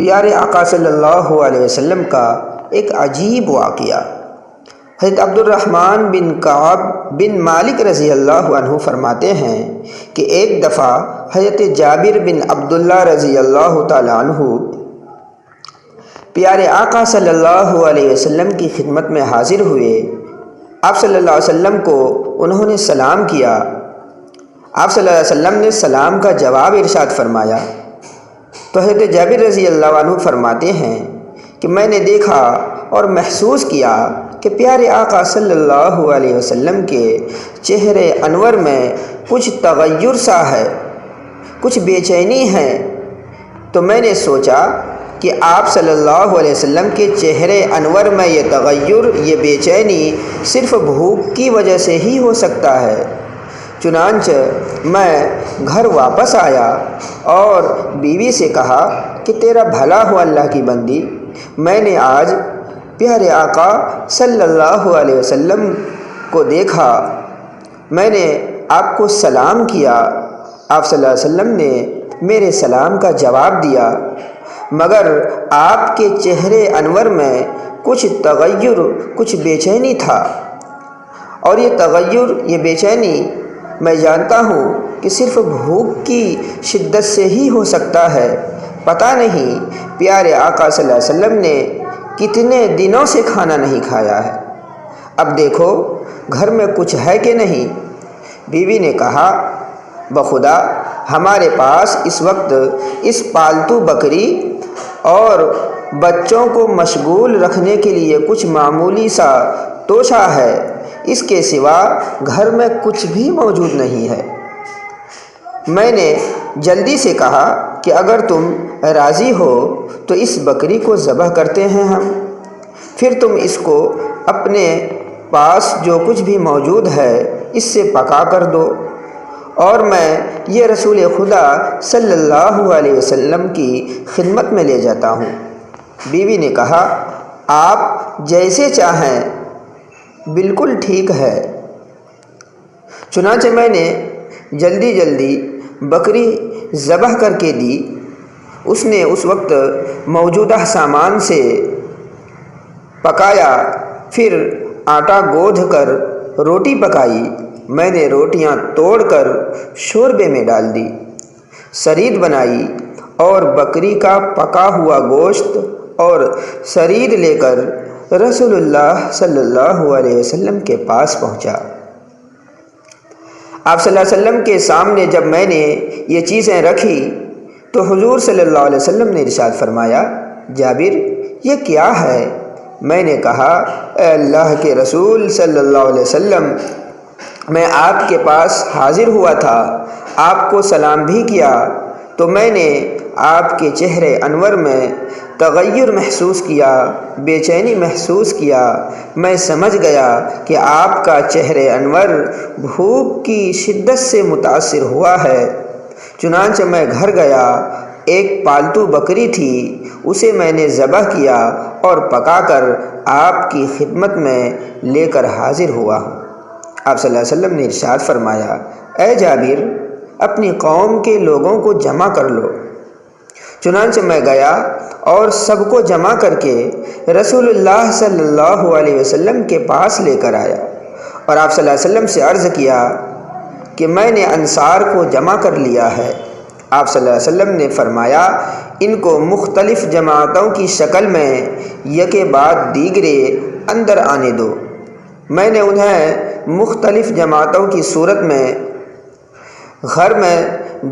پیارے آقا صلی اللہ علیہ وسلم کا ایک عجیب واقعہ۔ حضرت عبد الرحمن بن کعب بن مالک رضی اللہ عنہ فرماتے ہیں کہ ایک دفعہ حضرت جابر بن عبداللہ رضی اللہ تعالیٰ عنہ پیارے آقا صلی اللہ علیہ وسلم کی خدمت میں حاضر ہوئے۔ آپ صلی اللہ علیہ وسلم کو انہوں نے سلام کیا۔ آپ صلی اللہ علیہ وسلم نے سلام کا جواب ارشاد فرمایا تو حضرت جابر رضی اللہ عنہ فرماتے ہیں کہ میں نے دیکھا اور محسوس کیا کہ پیارے آقا صلی اللہ علیہ وسلم کے چہرے انور میں کچھ تغیر سا ہے، کچھ بے چینی ہے۔ تو میں نے سوچا کہ آپ صلی اللہ علیہ وسلم کے چہرے انور میں یہ تغیر، یہ بے چینی صرف بھوک کی وجہ سے ہی ہو سکتا ہے۔ چنانچہ میں گھر واپس آیا اور بیوی سے کہا کہ تیرا بھلا ہو اللہ کی بندی، میں نے آج پیارے آقا صلی اللہ علیہ وسلم کو دیکھا، میں نے آپ کو سلام کیا، آپ صلی اللہ علیہ وسلم نے میرے سلام کا جواب دیا، مگر آپ کے چہرے انور میں کچھ تغیر، کچھ بے چینی تھا، اور یہ تغیر، یہ بے چینی میں جانتا ہوں کہ صرف بھوک کی شدت سے ہی ہو سکتا ہے۔ پتہ نہیں پیارے آقا صلی اللہ علیہ وسلم نے کتنے دنوں سے کھانا نہیں کھایا ہے، اب دیکھو گھر میں کچھ ہے کہ نہیں۔ بیوی نے کہا بخدا ہمارے پاس اس وقت اس پالتو بکری اور بچوں کو مشغول رکھنے کے لیے کچھ معمولی سا توشہ ہے، اس کے سوا گھر میں کچھ بھی موجود نہیں ہے۔ میں نے جلدی سے کہا کہ اگر تم راضی ہو تو اس بکری کو ذبح کرتے ہیں ہم، پھر تم اس کو اپنے پاس جو کچھ بھی موجود ہے اس سے پکا کر دو، اور میں یہ رسول خدا صلی اللہ علیہ وسلم کی خدمت میں لے جاتا ہوں۔ بیوی نے کہا آپ جیسے چاہیں، بالکل ٹھیک ہے۔ چنانچہ میں نے جلدی بکری ذبح کر کے دی۔ اس نے اس وقت موجودہ سامان سے پکایا، پھر آٹا گوندھ کر روٹی پکائی۔ میں نے روٹیاں توڑ کر شوربے میں ڈال دی، سرید بنائی اور بکری کا پکا ہوا گوشت اور سرید لے کر رسول اللہ صلی اللہ علیہ وسلم کے پاس پہنچا۔ آپ صلی اللہ علیہ وسلم کے سامنے جب میں نے یہ چیزیں رکھی تو حضور صلی اللہ علیہ وسلم نے ارشاد فرمایا جابر یہ کیا ہے؟ میں نے کہا اے اللہ کے رسول صلی اللہ علیہ وسلم، میں آپ کے پاس حاضر ہوا تھا، آپ کو سلام بھی کیا، تو میں نے آپ کے چہرے انور میں تغیر محسوس کیا، بے چینی محسوس کیا۔ میں سمجھ گیا کہ آپ کا چہرے انور بھوک کی شدت سے متاثر ہوا ہے۔ چنانچہ میں گھر گیا، ایک پالتو بکری تھی، اسے میں نے ذبح کیا اور پکا کر آپ کی خدمت میں لے کر حاضر ہوا ہوں۔ آپ صلی اللہ علیہ وسلم نے ارشاد فرمایا اے جابر اپنی قوم کے لوگوں کو جمع کر لو۔ چنانچہ میں گیا اور سب کو جمع کر کے رسول اللہ صلی اللہ علیہ وسلم کے پاس لے کر آیا، اور آپ صلی اللہ علیہ وسلم سے عرض کیا کہ میں نے انصار کو جمع کر لیا ہے۔ آپ صلی اللہ علیہ وسلم نے فرمایا ان کو مختلف جماعتوں کی شکل میں یکے بعد دیگرے اندر آنے دو۔ میں نے انہیں مختلف جماعتوں کی صورت میں گھر میں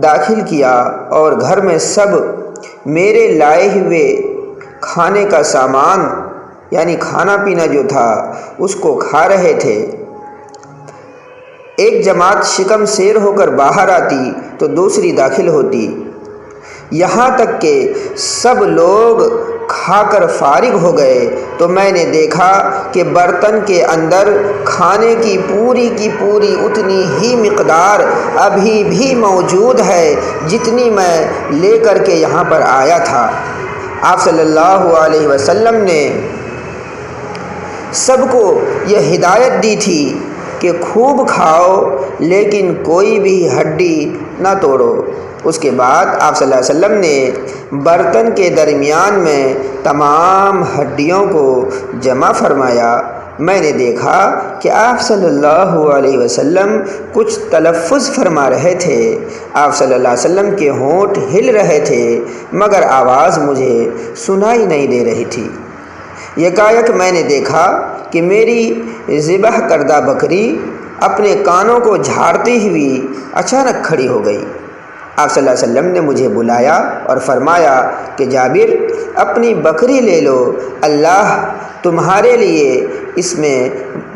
داخل کیا، اور گھر میں سب میرے لائے ہوئے کھانے کا سامان یعنی کھانا پینا جو تھا اس کو کھا رہے تھے۔ ایک جماعت شکم سیر ہو کر باہر آتی تو دوسری داخل ہوتی، یہاں تک کہ سب لوگ کھا کر فارغ ہو گئے تو میں نے دیکھا کہ برتن کے اندر کھانے کی پوری اتنی ہی مقدار ابھی بھی موجود ہے جتنی میں لے کر کے یہاں پر آیا تھا۔ آپ صلی اللہ علیہ وسلم نے سب کو یہ ہدایت دی تھی کہ خوب کھاؤ لیکن کوئی بھی ہڈی نہ توڑو۔ اس کے بعد آپ صلی اللہ علیہ وسلم نے برتن کے درمیان میں تمام ہڈیوں کو جمع فرمایا۔ میں نے دیکھا کہ آپ صلی اللہ علیہ وسلم کچھ تلفظ فرما رہے تھے۔ آپ صلی اللہ علیہ وسلم کے ہونٹ ہل رہے تھے مگر آواز مجھے سنائی نہیں دے رہی تھی۔ یکایک میں نے دیکھا کہ میری ذبح کردہ بکری اپنے کانوں کو جھاڑتی ہوئی اچانک کھڑی ہو گئی۔ آپ صلی اللہ علیہ وسلم نے مجھے بلایا اور فرمایا کہ جابر، اپنی بکری لے لو، اللہ تمہارے لیے اس میں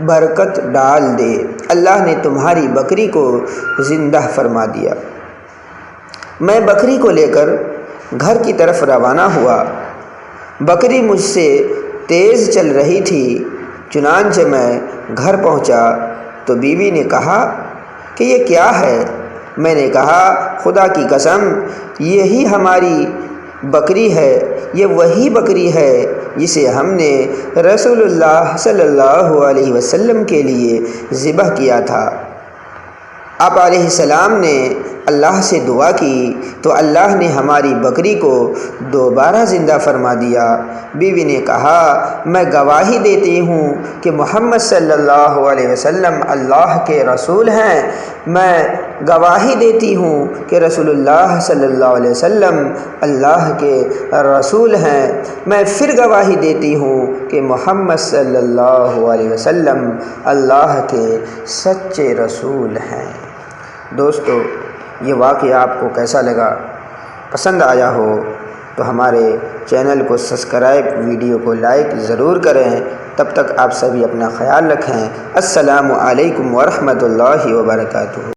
برکت ڈال دے۔ اللہ نے تمہاری بکری کو زندہ فرما دیا۔ میں بکری کو لے کر گھر کی طرف روانہ ہوا۔ بکری مجھ سے تیز چل رہی تھی، چنانچہ میں گھر پہنچا تو بیوی نے کہا کہ یہ کیا ہے؟ میں نے کہا، خدا کی قسم، یہی ہماری بکری ہے، یہ وہی بکری ہے جسے ہم نے رسول اللہ صلی اللہ علیہ وسلم کے لیے ذبح کیا تھا۔ آپ علیہ السلام نے اللہ سے دعا کی تو اللہ نے ہماری بکری کو دوبارہ زندہ فرما دیا۔ بیوی نے کہا، میں گواہی دیتی ہوں کہ محمد صلی اللہ علیہ وسلم اللہ کے رسول ہیں۔ میں گواہی دیتی ہوں کہ رسول اللہ صلی اللہ علیہ وسلم اللہ کے رسول ہیں۔ میں پھر گواہی دیتی ہوں کہ محمد صلی اللہ علیہ وسلم اللہ کے سچے رسول ہیں۔ دوستو، یہ واقعہ آپ کو کیسا لگا؟ پسند آیا ہو تو ہمارے چینل کو سبسکرائب، ویڈیو کو لائک ضرور کریں۔ تب تک آپ سبھی اپنا خیال رکھیں۔ السلام علیکم ورحمۃ اللہ وبرکاتہ۔